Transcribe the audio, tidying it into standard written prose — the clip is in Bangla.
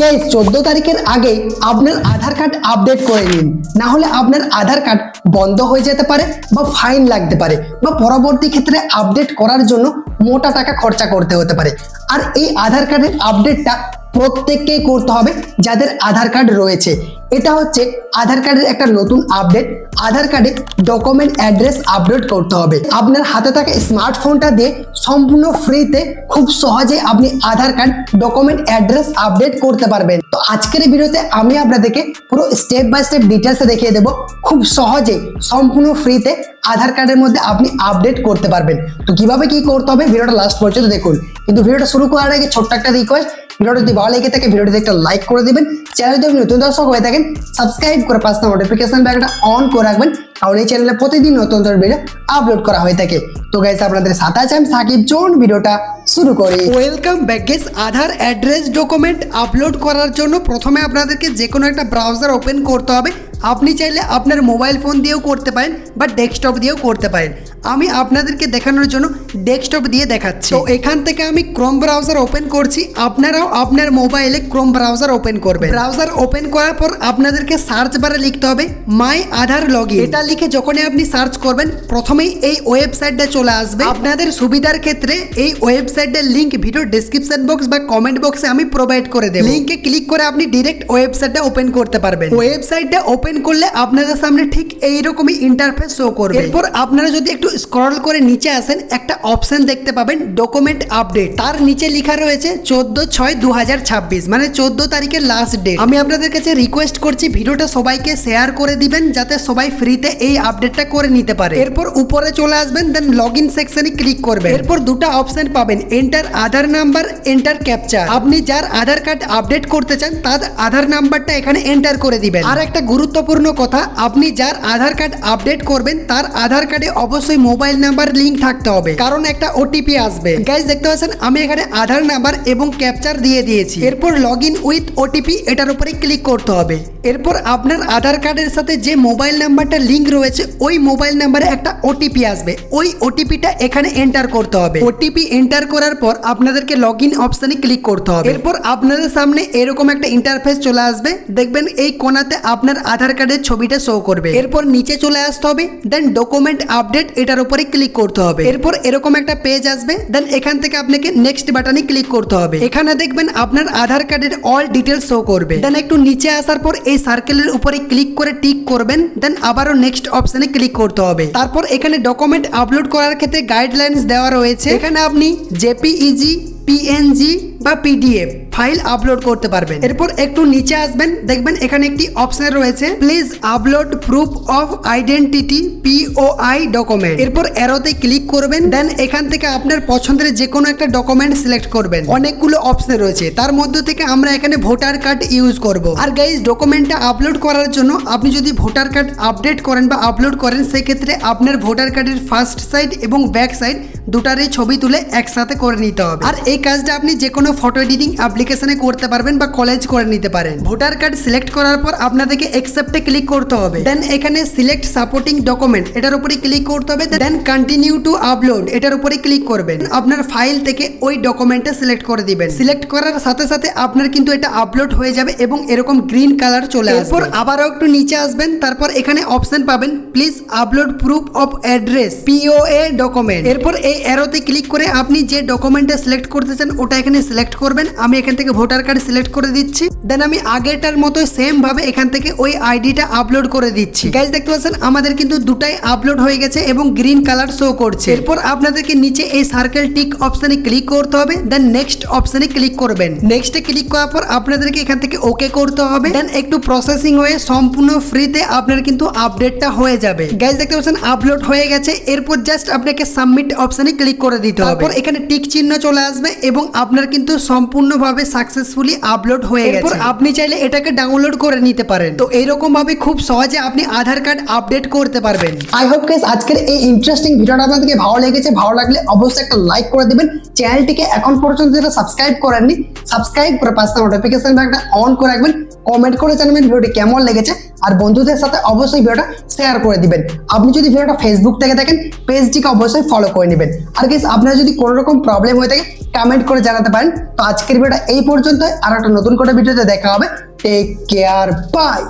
গাইস 14 তারিখের আগে আপনার আধার কার্ড আপডেট করে নিন, না হলে আপনার আধার কার্ড বন্ধ হয়ে যেতে পারে বা ফাইন লাগতে পারে বা পরবর্তী ক্ষেত্রে আপডেট করার জন্য মোটা টাকা খরচা করতে হতে পারে। আর এই আধার কার্ডের আপডেটটা প্রত্যেককেই করতে হবে যাদের আধার কার্ড রয়েছে। এটা হচ্ছে আধার কার্ডের একটা নতুন আপডেট। আধার কার্ডে ডকুমেন্ট অ্যাড্রেস আপডেট করতে হবে। আপনার হাতে থাকা স্মার্টফোনটা দিয়ে সম্পূর্ণ ফ্রিতে খুব সহজে আপনি আধার কার্ড ডকুমেন্ট অ্যাড্রেস আপডেট করতে পারবেন। তো আজকের এই ভিডিওতে আমি আপনাদেরকে পুরো স্টেপ বাই স্টেপ ডিটেলসে দেখিয়ে দেবো খুব সহজে সম্পূর্ণ ফ্রিতে আধার কার্ডের মধ্যে আপনি আপডেট করতে পারবেন। তো কিভাবে কি করতে হবে ভিডিওটা লাস্ট পর্যন্ত দেখুন। কিন্তু ভিডিওটা শুরু করার আগে ছোট্ট একটা রিকোয়েস্ট, ভিডিওটা যদি ভালো লেগে থাকে ভিডিওটিতে একটা লাইক করে দিবেন। চ্যানেলে যদি নতুন দর্শক হয়ে থাকেন সাবস্ক্রাইব করে পাশে নোটিফিকেশন বেলটা অন করে রাখবেন, কারণ এই চ্যানেলে প্রতিদিন নতুন নতুন ভিডিও আপলোড করা হয়ে থাকে। তো গাইস আপনাদের সাথে আছে আমি সাকিব, চলুন ভিডিওটা শুরু করি। Welcome back guys. Aadhaar address document upload করার জন্য প্রথমে আপনাদেরকে যে কোনো একটা ব্রাউজার ওপেন করতে হবে। আপনি চাইলে আপনার মোবাইল ফোন দিয়েও করতে পারেন বা ডেস্কটপ দিয়েও করতে পারেন। আমি আপনাদেরকে দেখানোর জন্য ডেস্কটপ দিয়ে দেখাচ্ছি। তো এখান থেকে আমি ক্রোম ব্রাউজার ওপেন করছি, আপনারাও আপনার মোবাইলে ক্রোম ব্রাউজার ওপেন করবেন। ব্রাউজার ওপেন করার পর আপনাদেরকে সার্চ বারে লিখতে হবে মাই আধার লগইন। এটা লিখে যখনই আপনি সার্চ করবেন প্রথমেই এই ওয়েবসাইটটা চলে আসবে। আপনাদের সুবিধার ক্ষেত্রে এই ওয়েবসাইটের লিংক ভিডিও ডেসক্রিপশন বক্স বা কমেন্ট বক্সে আমি প্রোভাইড করে দেব। লিংকে ক্লিক করে আপনি ডাইরেক্ট ওয়েবসাইটটা ওপেন করতে পারবেন। ওয়েবসাইটটা ওপেন করলে আপনাদের সামনে ঠিক এইরকমই ইন্টারফেস শো করবে। এরপর আপনারা যদি একটু স্ক্রল করে নিচে আসেন একটা অপশন দেখতে পাবেন ডকুমেন্ট আপডেট। তার নিচে লেখা রয়েছে 14/6/2026, মানে 14 তারিখের লাস্ট ডেট। আমি আপনাদের কাছে রিকোয়েস্ট করছি ভিডিওটা সবাইকে শেয়ার করে দিবেন যাতে সবাই ফ্রিতে এই আপডেটটা করে নিতে পারে। এরপর উপরে চলে আসবেন, দেন লগ ইন সেকশনে ক্লিক করবেন। এরপর দুটো অপশন পাবেন, এন্টার আধার নাম্বার, এন্টার ক্যাপচা। আপনি যার আধার কার্ড আপডেট করতে চান তার আধার নাম্বারটা এখানে এন্টার করে দিবেন। আর একটা গুরুত্বপূর্ণ কথা, আপনি যার আধার কার্ড আপডেট করবেন তার আধার কার্ডে অবশ্যই মোবাইল নাম্বার লিংক থাকতে হবে, কারণ একটা ওটিপি আসবে। গাইস দেখতে পাচ্ছেন আমি এখানে আধার নাম্বার এবং ক্যাপচার দিয়ে দিয়েছি। এরপর লগ ইন উইথ ওটিপি এটার উপরে ক্লিক করতে হবে। এরপর আপনার আধার কার্ডের সাথে যে মোবাইল নাম্বারটা লিংক রয়েছে ওই মোবাইল নাম্বারে একটা ওটিপি আসবে, ওই ওটিপিটা এখানে এন্টার করতে হবে। ওটিপি এন্টার করার পর আপনাদেরকে লগ ইন অপশনে ক্লিক করতে হবে। এরপর আপনাদের সামনে এরকম একটা ইন্টারফেস চলে আসবে, দেখবেন এই কোণাতে আপনার আধার কার্ডের ছবিটা শো করবে। এরপর নিচে চলে আসতে হবে, দেন ডকুমেন্ট আপডেট এটার উপরে ক্লিক করতে হবে। এরপর এরকম একটা পেজ আসবে, দেন এখান থেকে আপনাকে নেক্সট বাটনে ক্লিক করতে হবে। এখানে দেখবেন আপনার আধার কার্ডের অল ডিটেলস শো করবে। দেন একটু নিচে আসার পর এই সার্কেলের উপরে ক্লিক করে টিক করবেন, দেন আবারও নেক্সট অপশনে ক্লিক করতে হবে। তারপর এখানে ডকুমেন্ট আপলোড করার ক্ষেত্রে গাইডলাইন্স দেওয়া রয়েছে। এখানে আপনি জেপিইজি, পিএনজি বা পিডিএফ ফাইল আপলোড করতে পারবেন। এরপর একটু নিচে আসবেন, দেখবেন এখানে একটি অপশন রয়েছে please upload proof of identity POI document. এরপর অ্যারোতে ক্লিক করবেন, দেন এখান থেকে আপনার পছন্দের যে কোনো একটা ডকুমেন্ট সিলেক্ট করবেন। অনেকগুলো অপশন রয়েছে, তার মধ্যে থেকে আমরা এখানে ভোটার কার্ড ইউজ করব। আর গাইজ ডকুমেন্টটা আপলোড করার জন্য আপনি যদি ভোটার কার্ড আপডেট করেন বা আপলোড করেন সেক্ষেত্রে আপনার ভোটার কার্ডের ফার্স্ট সাইড এবং ব্যাক সাইড দুটারই ছবি তুলে একসাথে করে নিতে হবে। আর এই কাজটা আপনি যে কোনো ফটো এডিটিং অ্যাপ্লিকেশনে করতে পারবেন বা কলেজ করে নিতে পারেন। ভোটার কার্ড সিলেক্ট করার পর আপনাদেরকে অ্যাকসেপ্টে ক্লিক করতে হবে। দেন এখানে সিলেক্ট সাপোর্টিং ডকুমেন্ট এটার উপরে ক্লিক করতে হবে। দেন কন্টিনিউ টু আপলোড এটার উপরে ক্লিক করবেন। আপনার ফাইল থেকে ওই ডকুমেন্টটা সিলেক্ট করে দিবেন। সিলেক্ট করার সাথে সাথে আপনার কিন্তু এটা আপলোড হয়ে যাবে এবং এরকম গ্রিন কালার চলে আসবে। এরপর আবারও একটু নিচে আসবেন, তারপর এখানে অপশন পাবেন please upload proof of address POA document. এরপর এই অ্যারোতে ক্লিক করে আপনি যে ডকুমেন্টটা সিলেক্ট করতে চান ওটা এখানে সিলেক্ট করবেন। আমি এখান থেকে ভোটার কার্ড সিলেক্ট করে দিচ্ছি। দেন আমি আগেরটার মতো সেম ভাবে এখান থেকে ওই আইডিটা আপলোড করে দিচ্ছি। গাইজ দেখতে পাচ্ছেন আমাদের কিন্তু দুটাই আপলোড হয়ে গেছে এবং গ্রিন কালার শো করছে। এরপর আপনাদেরকে নিচে এই সার্কেল টিক অপশনে ক্লিক করতে হবে, দেন নেক্সট অপশনে ক্লিক করবেন। নেক্সটে ক্লিক করার পর আপনাদেরকে এখান থেকে ওকে করতে হবে। দেন একটু প্রসেসিং হয়ে সম্পূর্ণ ফ্রিতে আপনার কিন্তু আপডেটটা হয়ে যাবে। গাইজ দেখতে পাচ্ছেন আপলোড হয়ে গেছে। এরপর জাস্ট আপনাকে সাবমিট অপশনে ক্লিক করে দিতে হবে। তারপর এখানে টিক চিহ্ন চলে আসবে এবং আপনার কিন্তু সম্পূর্ণভাবে সাকসেসফুলি আপলোড হয়ে গেছে। এরপর আপনি চাইলে এটাকে ডাউনলোড করে নিতে পারেন। তো এইরকম ভাবে খুব সহজে আপনি আধার কার্ড আপডেট করতে পারবেন। আই হোপ গাইস আজকের এই ইন্টারেস্টিং ভিডিওটা আপনাদেরকে ভালো লেগেছে। ভালো লাগলে অবশ্যই একটা লাইক করে দিবেন। চ্যানেলটিকে এখন পর্যন্ত যারা সাবস্ক্রাইব করেননি সাবস্ক্রাইব করে পাশে নোটিফিকেশন বেলটা অন করে রাখবেন, কমেন্ট করে জানাবেন ভিডিওটি কেমন লেগেছে, আর বন্ধুদের সাথে অবশ্যই ভিডিওটা শেয়ার করে দিবেন। আপনি যদি ভিডিওটা ফেসবুক থেকে দেখেন, পেজটিকে অবশ্যই ফলো করে নেবেন। আর গাইস, আপনার যদি কোনো রকম প্রবলেম হয়ে থাকে কমেন্ট করে জানাতে পারেন। তো আজকের ভিডিওটা এই পর্যন্তই, আর একটা নতুন করে ভিডিওতে দেখা হবে। Take care, by.